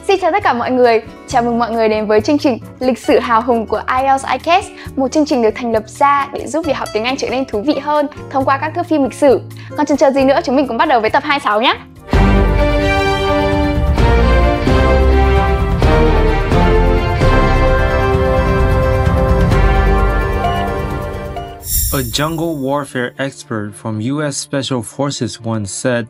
Xin chào tất cả mọi người, chào mừng mọi người đến với chương trình Lịch sử hào hùng của IELTS ICAST, một chương trình được thành lập ra để giúp việc học tiếng Anh trở nên thú vị hơn thông qua các thước phim lịch sử. Còn chần chờ gì nữa, chúng mình cùng bắt đầu với tập 26 nhé! A jungle warfare expert from U.S. Special Forces once said,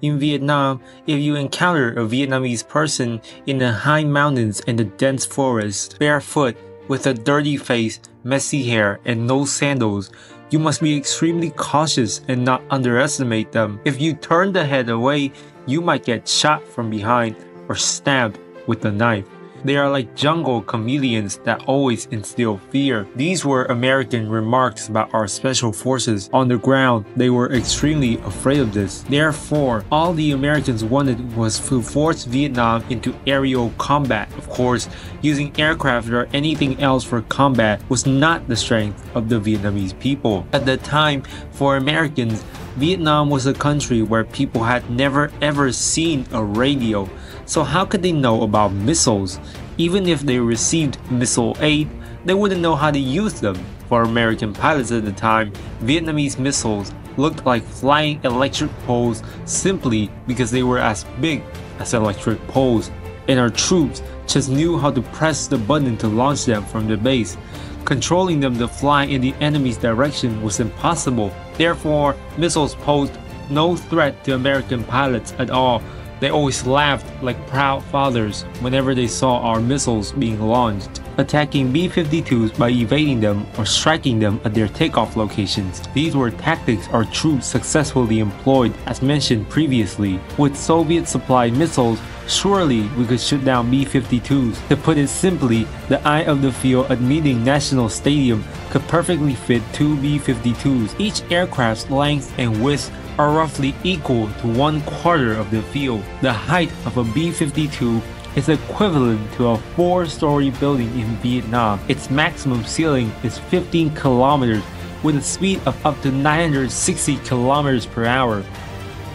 "In Vietnam, if you encounter a Vietnamese person in the high mountains and the dense forest, barefoot, with a dirty face, messy hair, and no sandals, you must be extremely cautious and not underestimate them. If you turn the head away, you might get shot from behind or stabbed with a knife. They are like jungle chameleons that always instill fear." These were American remarks about our special forces on the ground. They were extremely afraid of this. Therefore, all the Americans wanted was to force Vietnam into aerial combat. Of course, using aircraft or anything else for combat was not the strength of the Vietnamese people. At the time, for Americans, Vietnam was a country where people had never ever seen a radio. So how could they know about missiles? Even if they received missile aid, they wouldn't know how to use them. For American pilots at the time, Vietnamese missiles looked like flying electric poles simply because they were as big as electric poles, and our troops just knew how to press the button to launch them from the base. Controlling them to fly in the enemy's direction was impossible. Therefore, missiles posed no threat to American pilots at all. They always laughed like proud fathers whenever they saw our missiles being launched, attacking B-52s by evading them or striking them at their takeoff locations. These were tactics our troops successfully employed, as mentioned previously. With Soviet-supplied missiles, surely we could shoot down B-52s. To put it simply, the eye of the field at Meeting National Stadium could perfectly fit two B-52s. Each aircraft's length and width are roughly equal to 1/4 of the field. The height of a B-52 is equivalent to a 4-story building in Vietnam. Its maximum ceiling is 15 kilometers with a speed of up to 960 kilometers per hour.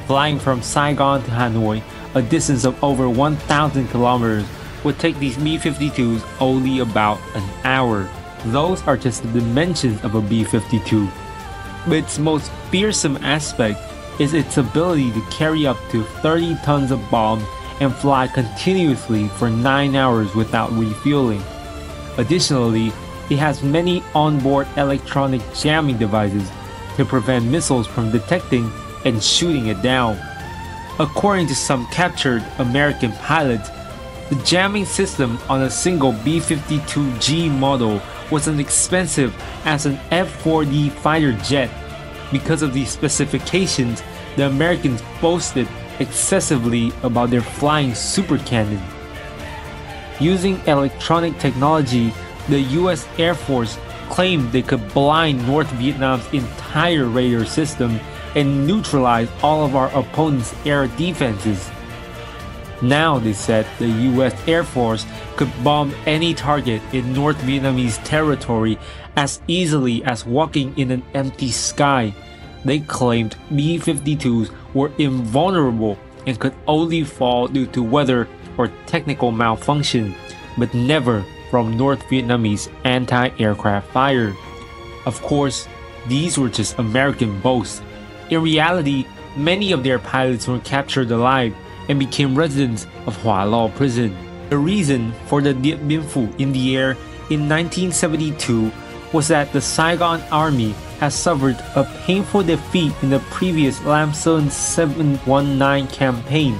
Flying from Saigon to Hanoi, a distance of over 1,000 kilometers, would take these B-52s only about an hour. Those are just the dimensions of a B-52. But its most fearsome aspect is its ability to carry up to 30 tons of bombs and fly continuously for 9 hours without refueling. Additionally, it has many onboard electronic jamming devices to prevent missiles from detecting and shooting it down. According to some captured American pilots, the jamming system on a single B-52G model was as expensive as an F-4D fighter jet. Because of these specifications, the Americans boasted excessively about their flying super cannon. Using electronic technology, the US Air Force claimed they could blind North Vietnam's entire radar system and neutralize all of our opponent's air defenses. Now, they said, the US Air Force could bomb any target in North Vietnamese territory as easily as walking in an empty sky. They claimed B-52s were invulnerable and could only fall due to weather or technical malfunction, but never from North Vietnamese anti-aircraft fire. Of course, these were just American boasts. In reality, many of their pilots were captured alive and became residents of Hua Lo prison. The reason for the Dien Bien Phu in the air in 1972 was that the Saigon Army has suffered a painful defeat in the previous Lam Son 719 campaign.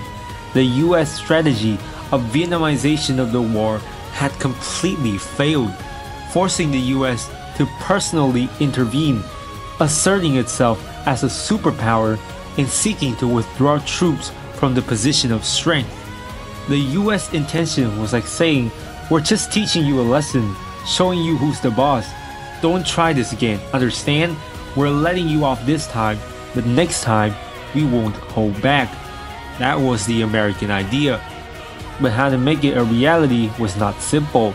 The US strategy of Vietnamization of the war had completely failed, forcing the US to personally intervene, asserting itself as a superpower and seeking to withdraw troops from the position of strength. The US intention was like saying, "We're just teaching you a lesson, showing you who's the boss. Don't try this again, understand? We're letting you off this time, but next time, we won't hold back." That was the American idea. But how to make it a reality was not simple.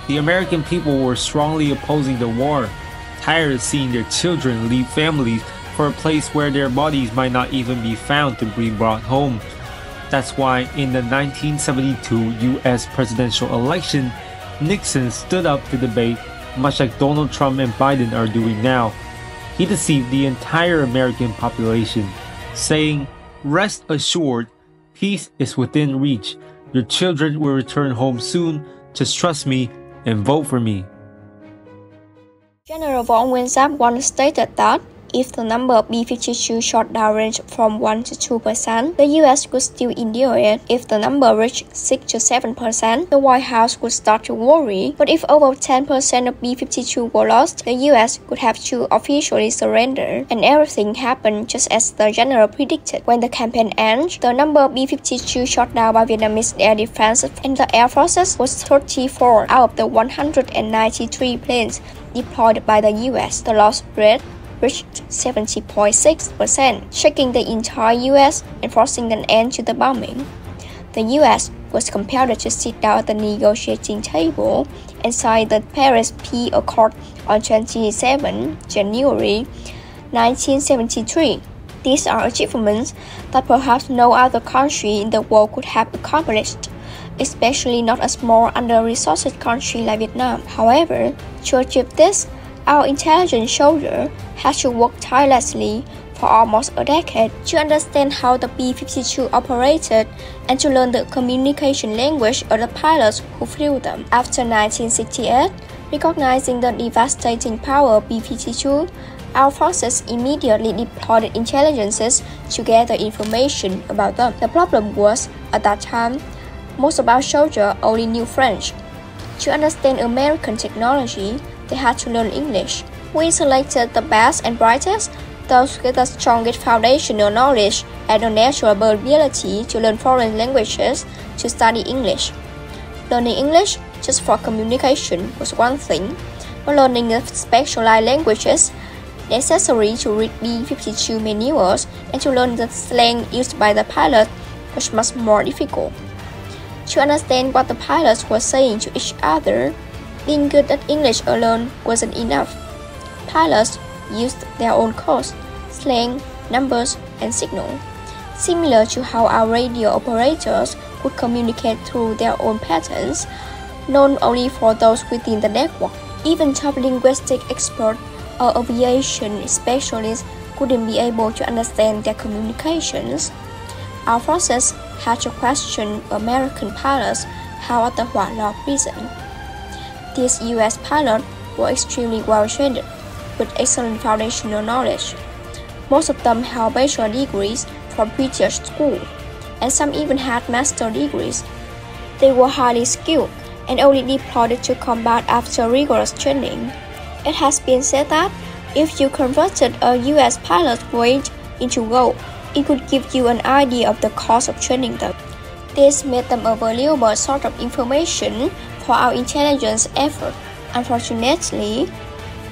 The American people were strongly opposing the war, tired of seeing their children leave families for a place where their bodies might not even be found to be brought home. That's why in the 1972 US presidential election, Nixon stood up to debate, much like Donald Trump and Biden are doing now. He deceived the entire American population, saying, "Rest assured, peace is within reach. Your children will return home soon. Just trust me and vote for me." General von Weizsäcker once stated that if the number of B-52 shot down ranged from 1 to 2%, the US could still endure it. If the number reached 6 to 7%, the White House would start to worry. But if over 10% of B-52 were lost, the US could have to officially surrender. And everything happened just as the general predicted. When the campaign ended, the number of B-52 shot down by Vietnamese air defense and the air forces was 34 out of the 193 planes deployed by the US. The loss rate reached 70.6%, shaking the entire US and forcing an end to the bombing. The US was compelled to sit down at the negotiating table and sign the Paris Peace Accord on 27 January 1973. These are achievements that perhaps no other country in the world could have accomplished, especially not a small, under-resourced country like Vietnam. However, to achieve this, our intelligence soldiers had to work tirelessly for almost a decade to understand how the B-52 operated and to learn the communication language of the pilots who flew them. After 1968, recognizing the devastating power of B-52, our forces immediately deployed intelligences to gather information about them. The problem was, at that time, most of our soldiers only knew French. To understand American technology, they had to learn English. We selected the best and brightest, those with the strongest foundational knowledge and a natural ability to learn foreign languages to study English. Learning English just for communication was one thing, but learning the specialized languages necessary to read B-52 manuals and to learn the slang used by the pilot was much more difficult. To understand what the pilots were saying to each other, being good at English alone wasn't enough. Pilots used their own codes, slang, numbers, and signals, similar to how our radio operators would communicate through their own patterns, known only for those within the network. Even top linguistic experts or aviation specialists couldn't be able to understand their communications. Our forces had to question American pilots how at the Hua Lo prison. These US pilots were extremely well trained, with excellent foundational knowledge. Most of them held bachelor degrees from British school, and some even had master degrees. They were highly skilled and only deployed to combat after rigorous training. It has been said that if you converted a US pilot's wage into gold, it could give you an idea of the cost of training them. This made them a valuable source of information for our intelligence effort. Unfortunately,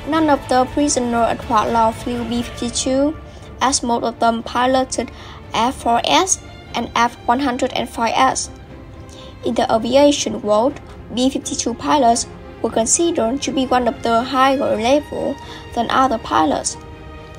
none of the prisoners at Hua Lo flew B-52, as most of them piloted F-4S and F-105S. In the aviation world, B-52 pilots were considered to be one of the higher level than other pilots.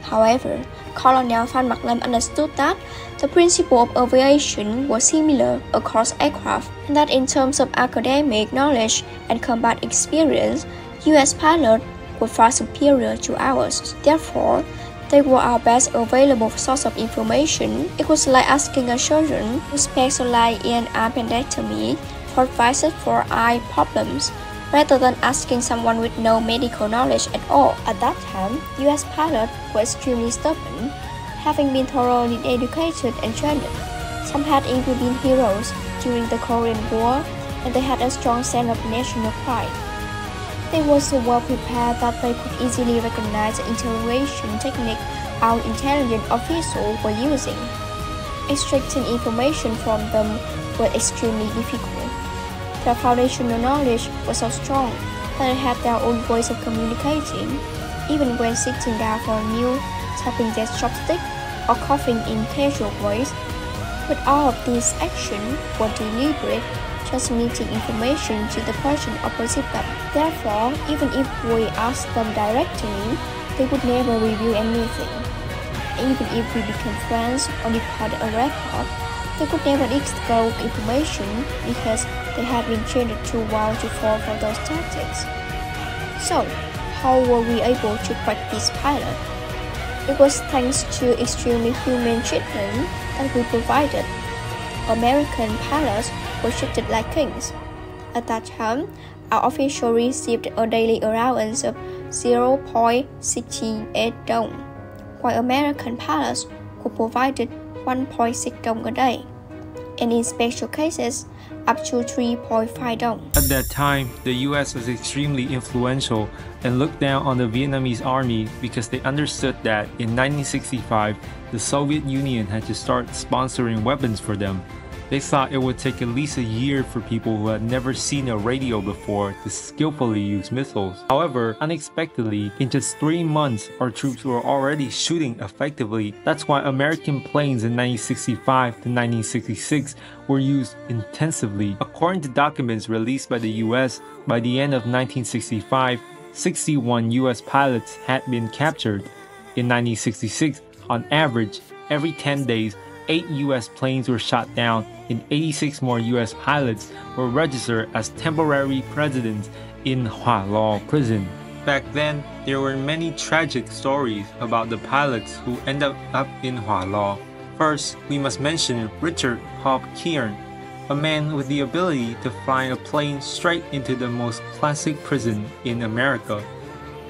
However, Colonel Phan Mac Lam understood that the principle of aviation was similar across aircraft, and that in terms of academic knowledge and combat experience, US pilots were far superior to ours. Therefore, they were our best available source of information. It was like asking a surgeon who specialized in appendectomy for advice for eye problems, rather than asking someone with no medical knowledge at all. At that time, US pilots were extremely stubborn, having been thoroughly educated and trained. Some had even been heroes during the Korean War, and they had a strong sense of national pride. They were so well prepared that they could easily recognize the interrogation technique our intelligence officials were using. Extracting information from them was extremely difficult. Their foundational knowledge was so strong that they had their own ways of communicating, even when sitting down for a meal, tapping their chopstick, or coughing in casual ways. But all of these actions were deliberate, transmitting information to the person opposite them. Therefore, even if we asked them directly, they would never reveal anything. Even if we became friends or recorded a record, They could never disclose information because they had been trained too well to fall for those tactics. So, how were we able to crack this pilot? It was thanks to extremely humane treatment that we provided. American pilots were treated like kings. At that time, our official received a daily allowance of 0.68 dong, while American pilots were provided 1.6 dong a day, and in special cases, up to 3.5 dong. At that time, the US was extremely influential and looked down on the Vietnamese army because they understood that in 1965, the Soviet Union had to start sponsoring weapons for them. They thought it would take at least a year for people who had never seen a radio before to skillfully use missiles. However, unexpectedly, in just 3 months, our troops were already shooting effectively. That's why American planes in 1965 to 1966 were used intensively. According to documents released by the US, by the end of 1965, 61 US pilots had been captured. In 1966, on average, every 10 days, 8 US planes were shot down and 86 more US pilots were registered as temporary residents in Hua Lo prison. Back then, there were many tragic stories about the pilots who ended up in Hua Lo. First, we must mention Richard Hop Kearn, a man with the ability to fly a plane straight into the most classic prison in America.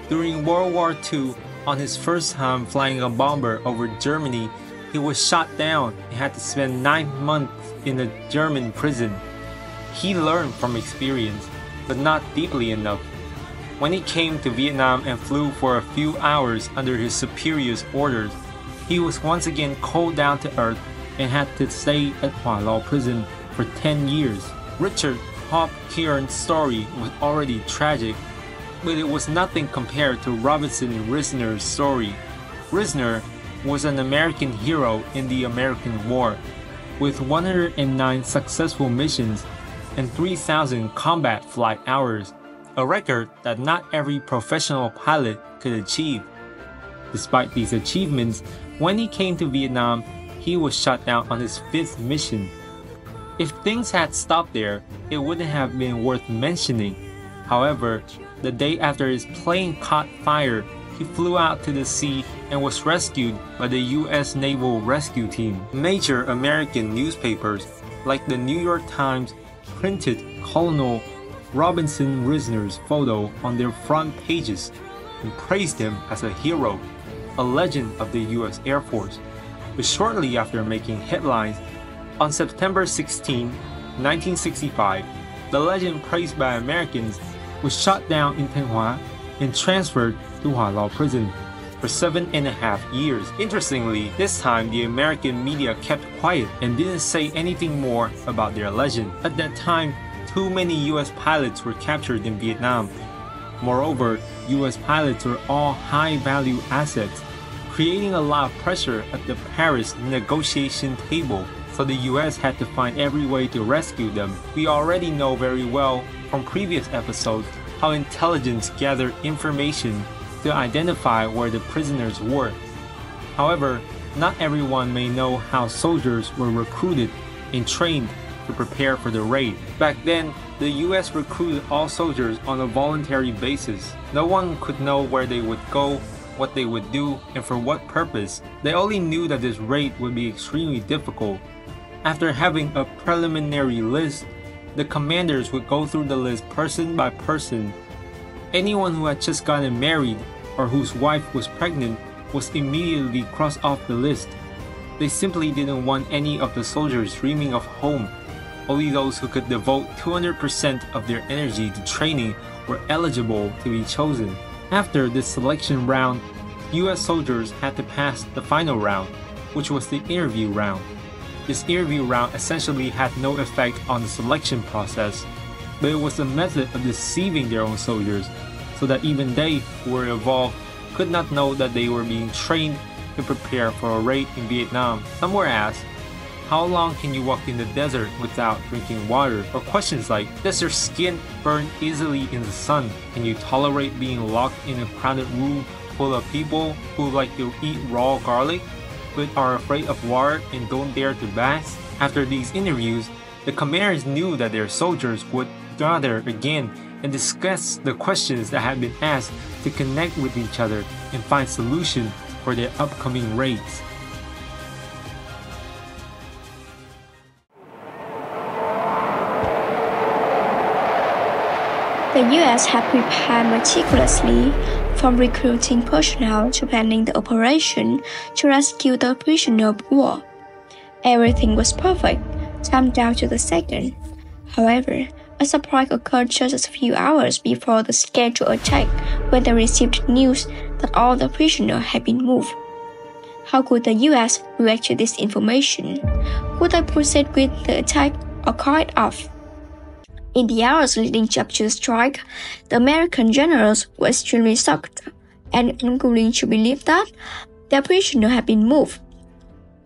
During World War II, on his first time flying a bomber over Germany, he was shot down and had to spend 9 months in a German prison. He learned from experience, but not deeply enough. When he came to Vietnam and flew for a few hours under his superior's orders, he was once again called down to earth and had to stay at Hua Lo prison for 10 years. Richard Hop Kearn's story was already tragic, but it was nothing compared to Robinson Risner's story. Risner was an American hero in the American War, with 109 successful missions and 3,000 combat flight hours, a record that not every professional pilot could achieve. Despite these achievements, when he came to Vietnam, he was shot down on his 5th mission. If things had stopped there, it wouldn't have been worth mentioning. However, the day after his plane caught fire, he flew out to the sea and was rescued by the US Naval Rescue Team. Major American newspapers, like the New York Times, printed Colonel Robinson Risner's photo on their front pages and praised him as a hero, a legend of the US Air Force. But shortly after making headlines, on September 16, 1965, the legend praised by Americans was shot down in Thanh Hóa and transferred to Hua Lo prison for 7.5 years. Interestingly, this time the American media kept quiet and didn't say anything more about their legend. At that time, too many US pilots were captured in Vietnam. Moreover, US pilots were all high-value assets, creating a lot of pressure at the Paris negotiation table. So the US had to find every way to rescue them. We already know very well from previous episodes how intelligence gathered information to identify where the prisoners were. However, not everyone may know how soldiers were recruited and trained to prepare for the raid. Back then, the US recruited all soldiers on a voluntary basis. No one could know where they would go, what they would do, and for what purpose. They only knew that this raid would be extremely difficult. After having a preliminary list, the commanders would go through the list person by person. Anyone who had just gotten married or whose wife was pregnant was immediately crossed off the list. They simply didn't want any of the soldiers dreaming of home. Only those who could devote 200% of their energy to training were eligible to be chosen. After this selection round, US soldiers had to pass the final round, which was the interview round. This interview round essentially had no effect on the selection process, but it was a method of deceiving their own soldiers so that even they who were involved could not know that they were being trained to prepare for a raid in Vietnam. Some were asked, how long can you walk in the desert without drinking water? Or questions like, does your skin burn easily in the sun? Can you tolerate being locked in a crowded room full of people who like to eat raw garlic? but are afraid of war and don't dare to blast? After these interviews, the commanders knew that their soldiers would gather again and discuss the questions that had been asked to connect with each other and find solutions for their upcoming raids. The US had prepared meticulously, from recruiting personnel to planning the operation to rescue the prisoner of war. Everything was perfect, timed down to the second. However, a surprise occurred just a few hours before the scheduled attack when they received news that all the prisoners had been moved. How could the US react to this information? Would they proceed with the attack or call it off? In the hours leading up to the strike, the American generals were extremely shocked and unwilling to believe that their prisoner had been moved.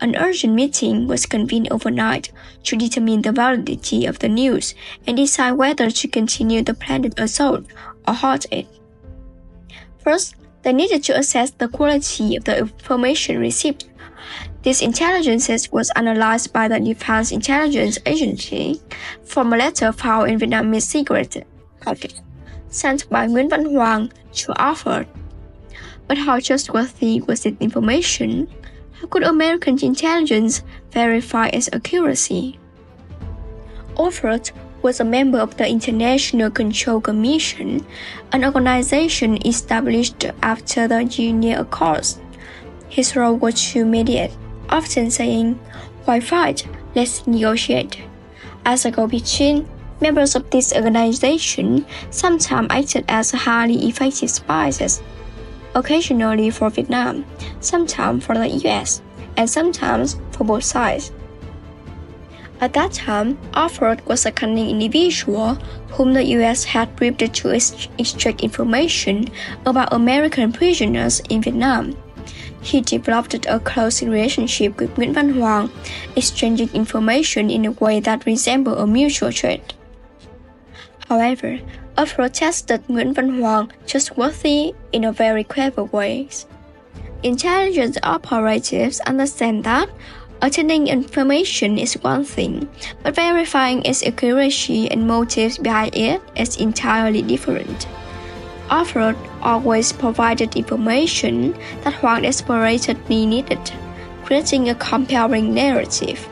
An urgent meeting was convened overnight to determine the validity of the news and decide whether to continue the planned assault or halt it. First, they needed to assess the quality of the information received. This intelligence was analyzed by the Defense Intelligence Agency from a letter found in Vietnamese cigarette packet sent by Nguyễn Văn Hoàng to Alfred. But how trustworthy was this information? How could American intelligence verify its accuracy? Alfred was a member of the International Control Commission, an organization established after the Geneva Accords. His role was to mediate, often saying, "Why fight? Let's negotiate." As a go-between, members of this organization sometimes acted as highly effective spies, occasionally for Vietnam, sometimes for the US, and sometimes for both sides. At that time, Alfred was a cunning individual whom the US had briefed to extract information about American prisoners in Vietnam. He developed a close relationship with Nguyễn Văn Hoàng, exchanging information in a way that resembled a mutual trade. However, Alfred tested Nguyễn Văn Hoàng trustworthy in a very clever way. Intelligence operatives understand that obtaining information is one thing, but verifying its accuracy and motives behind it is entirely different. Alfred always provided information that Hoàng desperately needed, creating a compelling narrative.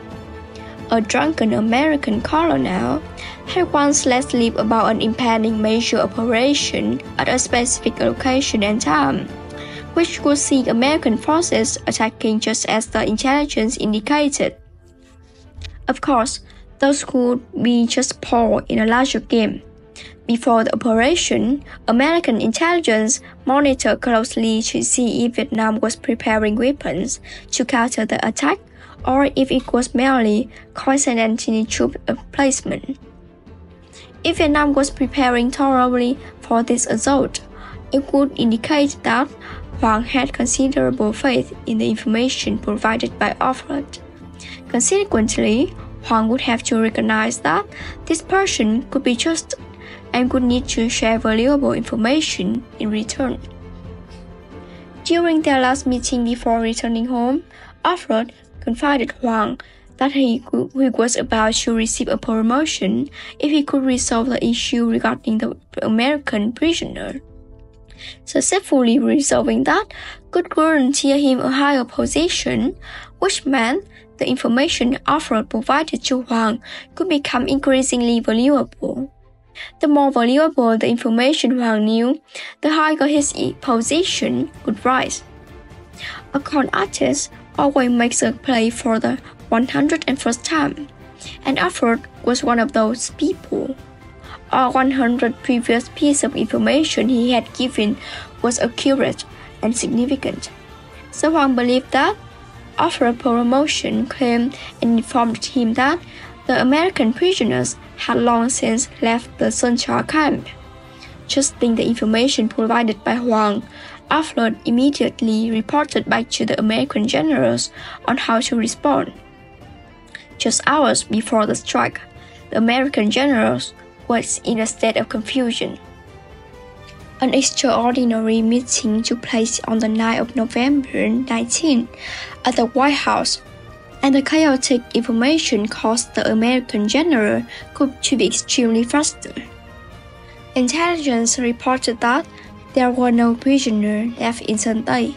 A drunken American colonel had once let slip about an impending major operation at a specific location and time, which would see American forces attacking just as the intelligence indicated. Of course, those could be just pawns in a larger game. Before the operation, American intelligence monitored closely to see if Vietnam was preparing weapons to counter the attack or if it was merely coincidentally troop placement. If Vietnam was preparing thoroughly for this assault, it would indicate that Hoàng had considerable faith in the information provided by Alfred. Consequently, Hoàng would have to recognize that this person could be trusted and would need to share valuable information in return. During their last meeting before returning home, Alfred confided Hoàng that he was about to receive a promotion if he could resolve the issue regarding the American prisoner. Successfully resolving that could guarantee him a higher position, which meant the information Alfred provided to Hoàng could become increasingly valuable. The more valuable the information Hoàng knew, the higher his position would rise. A con artist always makes a play for the 101st time, and Alfred was one of those people. All 100 previous pieces of information he had given was accurate and significant. So Hoàng believed that Alfred's promotion claim and informed him that the American prisoners had long since left the Central camp. Trusting the information provided by Hoàng, Alfred immediately reported back to the American generals on how to respond. Just hours before the strike, the American generals was in a state of confusion. An extraordinary meeting took place on the night of November 19 at the White House, and the chaotic information caused the American general group to be extremely frustrated. Intelligence reported that there were no prisoners left in Sơn Tây,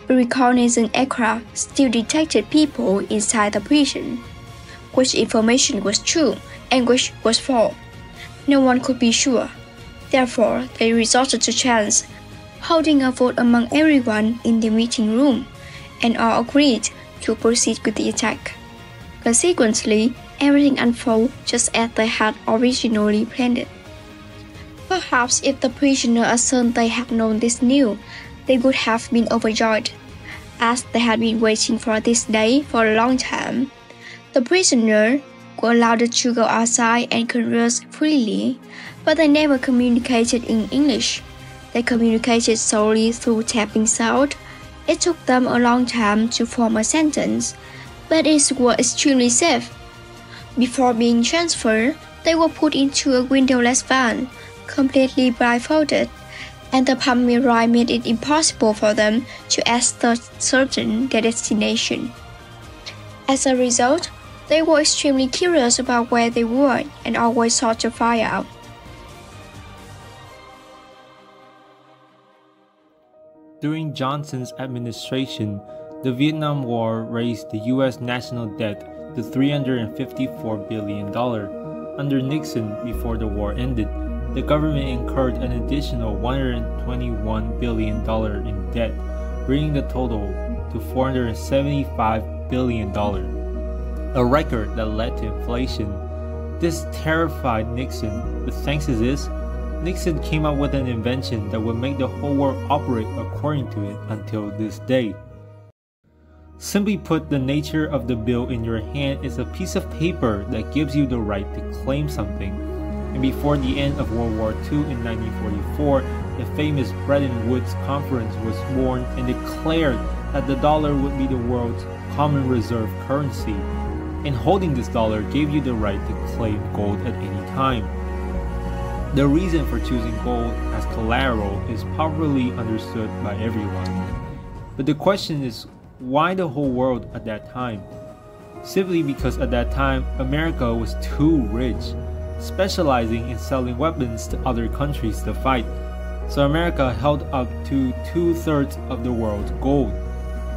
but reconnaissance aircraft still detected people inside the prison. Which information was true and which was false? No one could be sure. Therefore, they resorted to chance, holding a vote among everyone in the meeting room, and all agreed to proceed with the attack. Consequently, everything unfolded just as they had originally planned it. Perhaps if the prisoners at Sơn Tây had known this news, they would have been overjoyed, as they had been waiting for this day for a long time. The prisoners were allowed to go outside and converse freely, but they never communicated in English. They communicated solely through tapping sound. It took them a long time to form a sentence, but it was extremely safe. Before being transferred, they were put into a windowless van, completely blindfolded, and the pumping ride made it impossible for them to ascertain their destination. As a result, they were extremely curious about where they were and always sought to find out. During Johnson's administration, the Vietnam War raised the U.S. national debt to $354 billion. Under Nixon, before the war ended, the government incurred an additional $121 billion in debt, bringing the total to $475 billion, a record that led to inflation. This terrified Nixon, but thanks to this, Nixon came up with an invention that would make the whole world operate according to it until this day. Simply put, the nature of the bill in your hand is a piece of paper that gives you the right to claim something. And before the end of World War II in 1944, the famous Bretton Woods Conference was born and declared that the dollar would be the world's common reserve currency. And holding this dollar gave you the right to claim gold at any time. The reason for choosing gold as collateral is properly understood by everyone. But the question is, why the whole world at that time? Simply because at that time, America was too rich, specializing in selling weapons to other countries to fight. So America held up to 2/3 of the world's gold.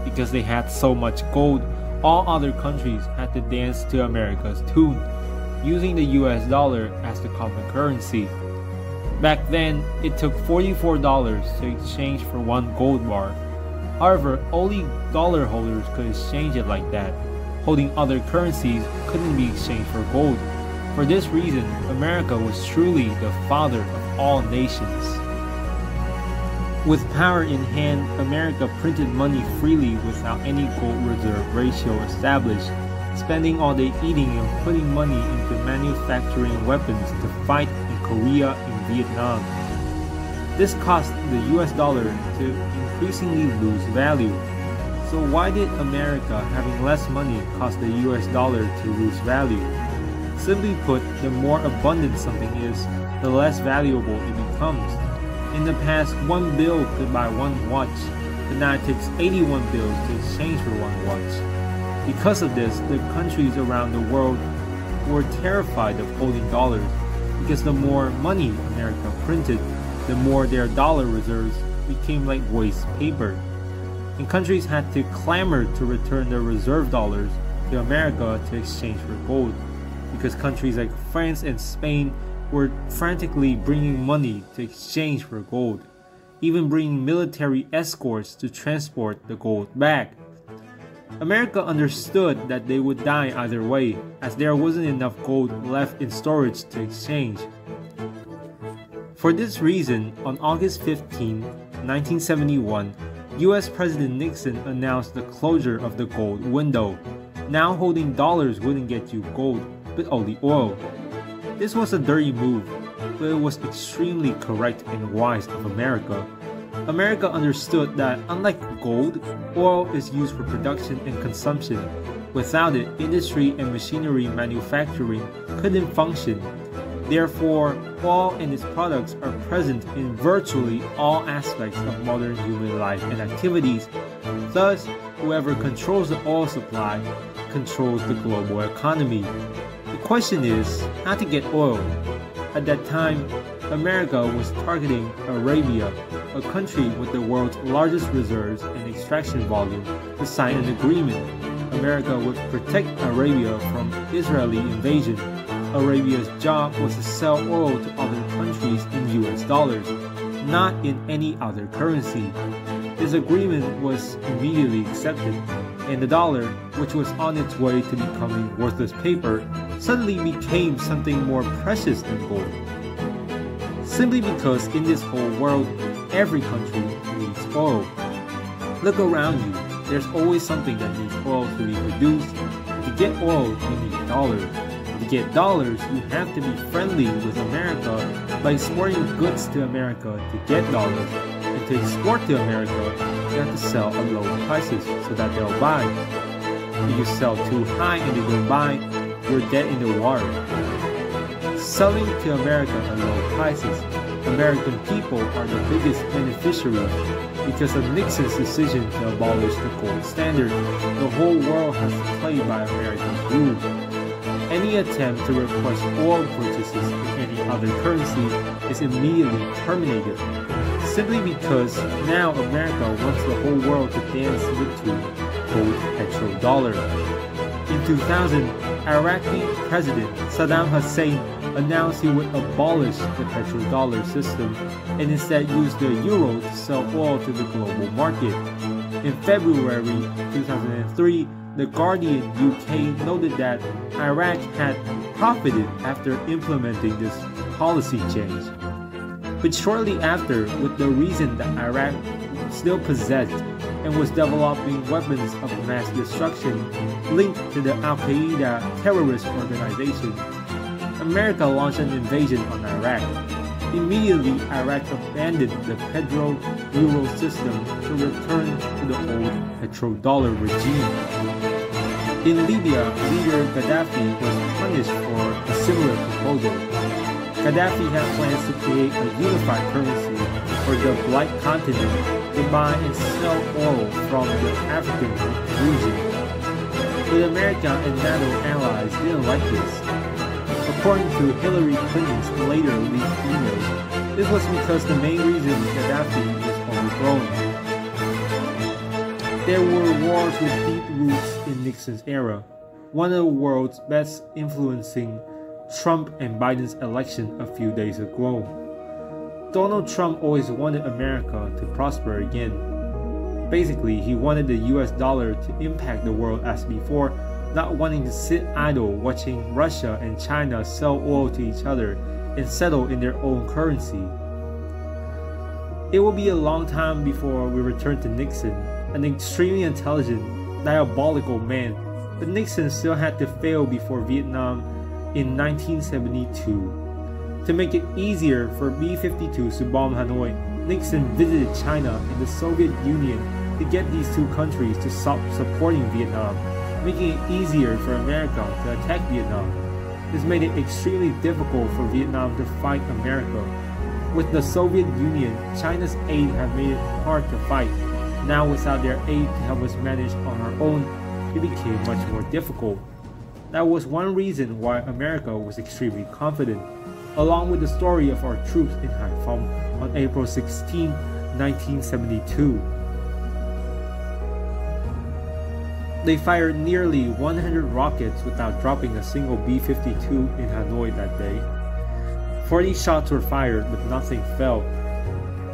Because they had so much gold, all other countries had to dance to America's tune, using the US dollar as the common currency. Back then, it took $44 to exchange for one gold bar. However, only dollar holders could exchange it like that. Holding other currencies couldn't be exchanged for gold. For this reason, America was truly the father of all nations. With power in hand, America printed money freely without any gold reserve ratio established, spending all day eating and putting money into manufacturing weapons to fight in Korea and Vietnam. This caused the US dollar to increasingly lose value. So why did America, having less money, cause the US dollar to lose value? Simply put, the more abundant something is, the less valuable it becomes. In the past, one bill could buy one watch, but now it takes 81 bills to exchange for one watch. Because of this, the countries around the world were terrified of holding dollars, because the more money America printed, the more their dollar reserves became like waste paper. And countries had to clamor to return their reserve dollars to America to exchange for gold, because countries like France and Spain were frantically bringing money to exchange for gold, even bringing military escorts to transport the gold back. America understood that they would die either way, as there wasn't enough gold left in storage to exchange. For this reason, on August 15, 1971, US President Nixon announced the closure of the gold window. Now holding dollars wouldn't get you gold, but only oil. This was a dirty move, but it was extremely correct and wise of America. America understood that unlike gold, oil is used for production and consumption. Without it, industry and machinery manufacturing couldn't function. Therefore, Oil and its products are present in virtually all aspects of modern human life and activities. Thus, whoever controls the oil supply controls the global economy. The question is how to get oil. At that time, America was targeting Arabia, a country with the world's largest reserves and extraction volume, to sign an agreement. America would protect Arabia from Israeli invasion. Arabia's job was to sell oil to other countries in US dollars, not in any other currency. This agreement was immediately accepted, and the dollar, which was on its way to becoming worthless paper, suddenly became something more precious than gold. Simply because in this whole world, every country needs oil. Look around you, there's always something that needs oil to be produced. To get oil, you need dollars. To get dollars, you have to be friendly with America by exporting goods to America to get dollars. And to export to America, you have to sell at low prices so that they'll buy. If you sell too high and they don't buy, you're dead in the water. Selling to America at low prices, American people are the biggest beneficiaries. Because of Nixon's decision to abolish the gold standard, the whole world has to play by American rules. Any attempt to request oil purchases in any other currency is immediately terminated, simply because now America wants the whole world to dance with gold petrodollar. In 2000, Iraqi President Saddam Hussein announced he would abolish the petrodollar system and instead use the euro to sell oil to the global market. In February 2003, The Guardian UK noted that Iraq had profited after implementing this policy change. But shortly after, with the reason that Iraq still possessed and was developing weapons of mass destruction linked to the Al-Qaeda terrorist organization, America launched an invasion on Iraq. Immediately, Iraq abandoned the petro-euro system to return to the old petrodollar regime. In Libya, leader Gaddafi was punished for a similar proposal. Gaddafi had plans to create a unified currency for the Black Continent to buy and sell oil from the African region. But America and NATO allies didn't like this. According to Hillary Clinton's later leaked emails, this was because the main reason Gaddafi was overthrown. There were wars with deep roots in Nixon's era, one of the world's best influencing Trump and Biden's election a few days ago. Donald Trump always wanted America to prosper again. Basically, he wanted the US dollar to impact the world as before, not wanting to sit idle watching Russia and China sell oil to each other and settle in their own currency. It will be a long time before we return to Nixon, an extremely intelligent, diabolical man, but Nixon still had to fail before Vietnam in 1972. To make it easier for B-52s to bomb Hanoi, Nixon visited China and the Soviet Union to get these two countries to stop supporting Vietnam, making it easier for America to attack Vietnam. This made it extremely difficult for Vietnam to fight America. With the Soviet Union, China's aid had made it hard to fight. Now without their aid to help us manage on our own, it became much more difficult. That was one reason why America was extremely confident, along with the story of our troops in Haiphong on April 16, 1972. They fired nearly 100 rockets without dropping a single B-52 in Hanoi that day. 40 shots were fired, but nothing fell.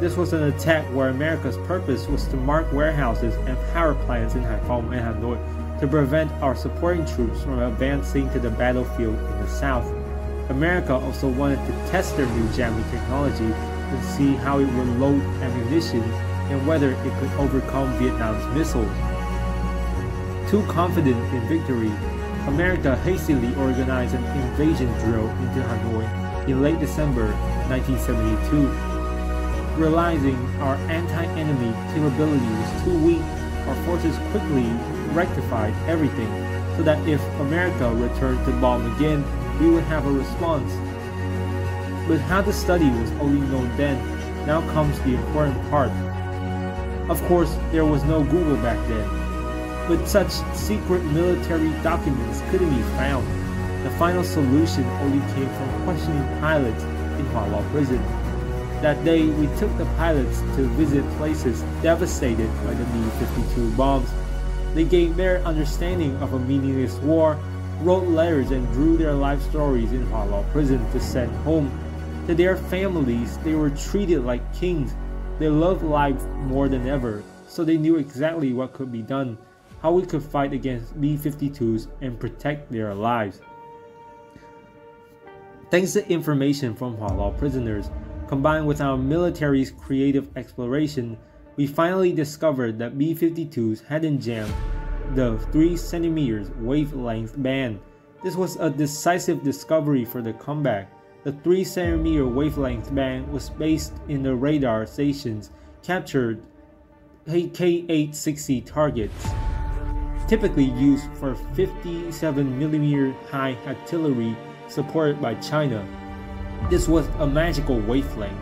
This was an attack where America's purpose was to mark warehouses and power plants in Haiphong and Hanoi to prevent our supporting troops from advancing to the battlefield in the south. America also wanted to test their new jamming technology to see how it would load ammunition and whether it could overcome Vietnam's missiles. Too confident in victory, America hastily organized an invasion drill into Hanoi in late December 1972. Realizing our anti-enemy capability was too weak, our forces quickly rectified everything so that if America returned to bomb again, we would have a response. But how the study was only known then, now comes the important part. Of course, there was no Google back then, but such secret military documents couldn't be found. The final solution only came from questioning pilots in Hua Lo prison. That day, we took the pilots to visit places devastated by the B-52 bombs. They gained their understanding of a meaningless war, wrote letters and drew their life stories in Hua Lo prison to send home. To their families, they were treated like kings. They loved life more than ever, so they knew exactly what could be done, how we could fight against B-52s and protect their lives. Thanks to information from Hua Lo prisoners, combined with our military's creative exploration, we finally discovered that B-52s hadn't jammed the 3 cm wavelength band. This was a decisive discovery for the comeback. The 3 cm wavelength band was based in the radar stations captured K-860 targets, typically used for 57mm high artillery supported by China. This was a magical wavelength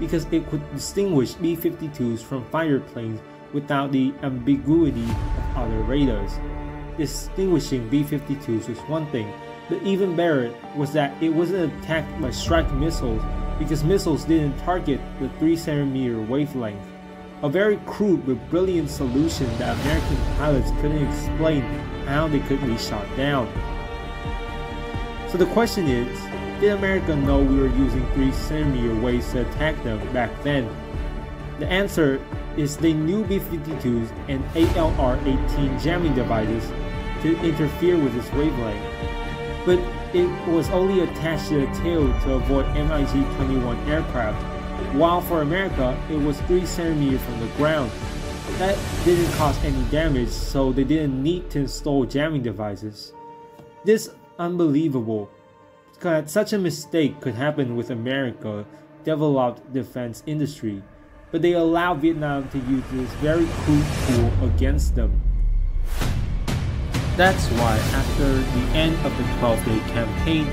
because it could distinguish B-52s from fighter planes without the ambiguity of other radars. Distinguishing B-52s was one thing, but even better was that it wasn't attacked by strike missiles because missiles didn't target the 3 cm wavelength. A very crude but brilliant solution that American pilots couldn't explain how they could be shot down. So the question is, did America know we were using 3 cm waves to attack them back then? The answer is they knew B-52s and ALR-18 jamming devices to interfere with this wavelength, but it was only attached to the tail to avoid MiG-21 aircraft, while for America it was 3 cm from the ground. That didn't cause any damage, so they didn't need to install jamming devices. This is unbelievable. Such a mistake could happen with America's developed defense industry, but they allowed Vietnam to use this very crude tool against them. That's why after the end of the 12-day campaign,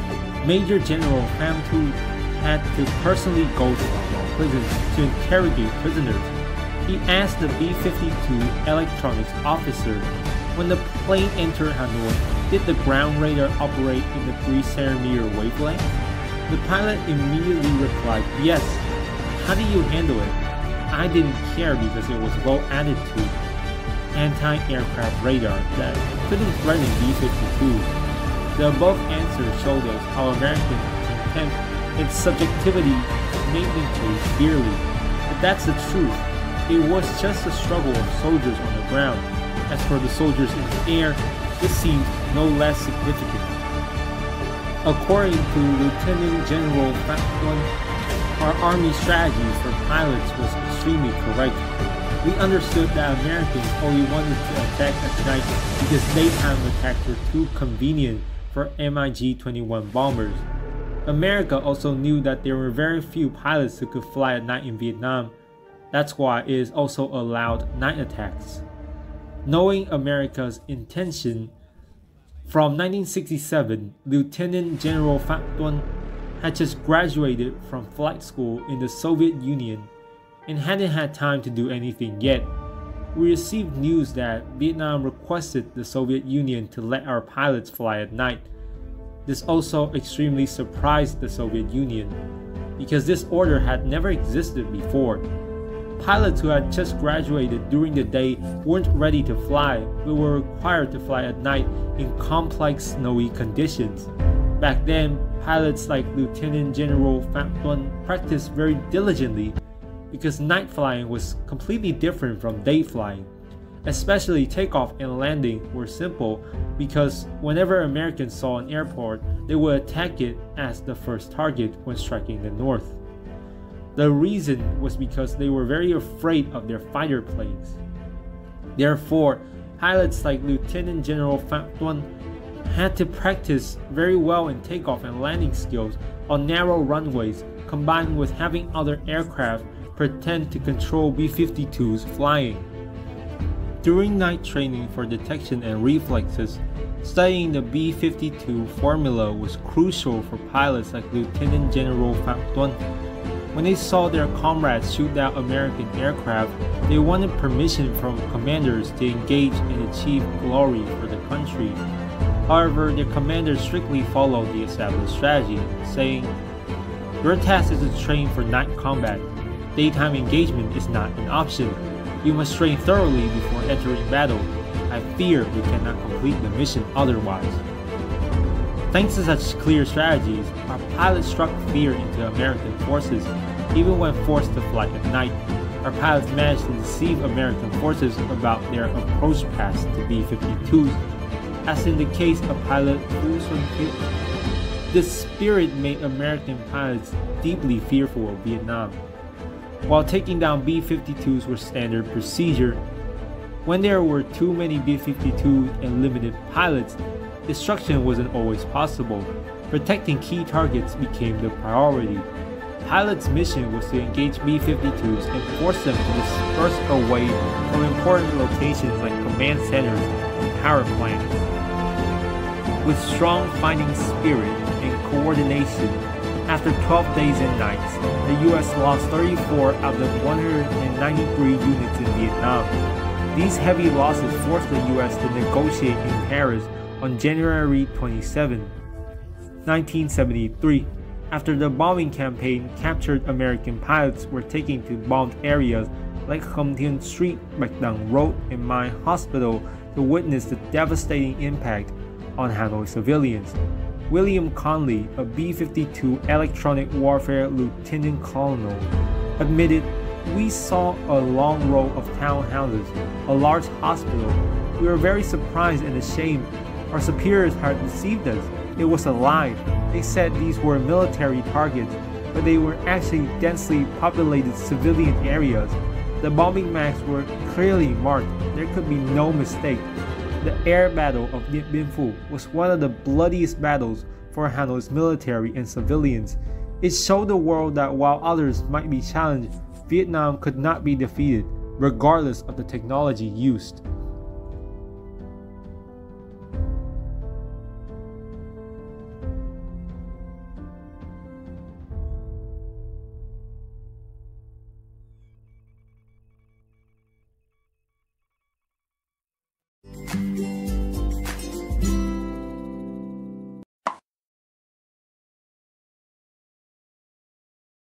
Major General Pham Thu had to personally go to Hua Lo prison to interrogate prisoners. He asked the B-52 electronics officer, when the plane entered Hanoi, did the ground radar operate in the 3 cm wavelength? The pilot immediately replied, yes. How do you handle it? I didn't care because it was low-altitude anti-aircraft radar that couldn't threaten B-52. The above answer showed us how American contempt and subjectivity made them chase dearly. But that's the truth. It was just a struggle of soldiers on the ground. As for the soldiers in the air, this seemed no less significant. According to Lieutenant General Phan Thuan, our Army strategy for pilots was extremely correct. We understood that Americans only wanted to attack at night because daytime attacks were too convenient for MiG-21 bombers. America also knew that there were very few pilots who could fly at night in Vietnam. That's why it is also allowed night attacks. Knowing America's intention, from 1967, Lieutenant General Phan Thuan had just graduated from flight school in the Soviet Union and hadn't had time to do anything yet. We received news that Vietnam requested the Soviet Union to let our pilots fly at night. This also extremely surprised the Soviet Union, because this order had never existed before. Pilots who had just graduated during the day weren't ready to fly, but were required to fly at night in complex snowy conditions. Back then, pilots like Lieutenant General Phan Thuan practiced very diligently because night flying was completely different from day flying. Especially takeoff and landing were simple because whenever Americans saw an airport, they would attack it as the first target when striking the north. The reason was because they were very afraid of their fighter planes. Therefore, pilots like Lieutenant General Phan Thuan had to practice very well in takeoff and landing skills on narrow runways, combined with having other aircraft pretend to control B-52s flying. During night training for detection and reflexes, Studying the B-52 formula was crucial for pilots like Lieutenant General Phạm Tuân. When they saw their comrades shoot down American aircraft, they wanted permission from commanders to engage and achieve glory for the country. However, their commanders strictly followed the established strategy, saying, "Your task is to train for night combat. Daytime engagement is not an option. You must train thoroughly before entering battle. I fear we cannot complete the mission otherwise." Thanks to such clear strategies, our pilots struck fear into American forces. Even when forced to fly at night, our pilots managed to deceive American forces about their approach paths to B-52s, as in the case of pilot Phu Xuân Kiet. This spirit made American pilots deeply fearful of Vietnam. While taking down B-52s was standard procedure, when there were too many B-52s and limited pilots, destruction wasn't always possible. Protecting key targets became the priority. Pilots' mission was to engage B-52s and force them to disperse away from important locations like command centers and power plants. With strong fighting spirit and coordination, after 12 days and nights, the US lost 34 out of 193 units in Vietnam. These heavy losses forced the US to negotiate in Paris on January 27, 1973. After the bombing campaign, captured American pilots were taken to bombed areas like Khâm Thiên Street, Bạch Đằng Road, and Mai Hospital to witness the devastating impact on Hanoi civilians. William Conley, a B-52 electronic warfare lieutenant colonel, admitted, "We saw a long row of townhouses, a large hospital. We were very surprised and ashamed. Our superiors had deceived us. It was a lie. They said these were military targets, but they were actually densely populated civilian areas. The bombing maps were clearly marked. There could be no mistake. The air battle of Điện Biên Phủ was one of the bloodiest battles for Hanoi's military and civilians. It showed the world that while others might be challenged, Vietnam could not be defeated, regardless of the technology used."